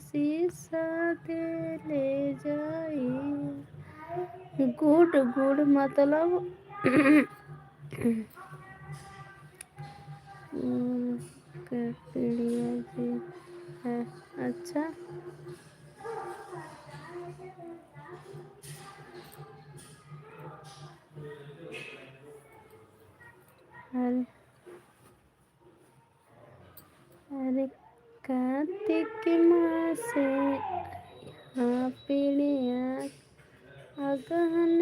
शीशा दे ले जाई। गुड गुड मतलब पीढ़िया जी है। अच्छा अरे अरे कार्तिक मासे हाँ पीढ़िया अगहन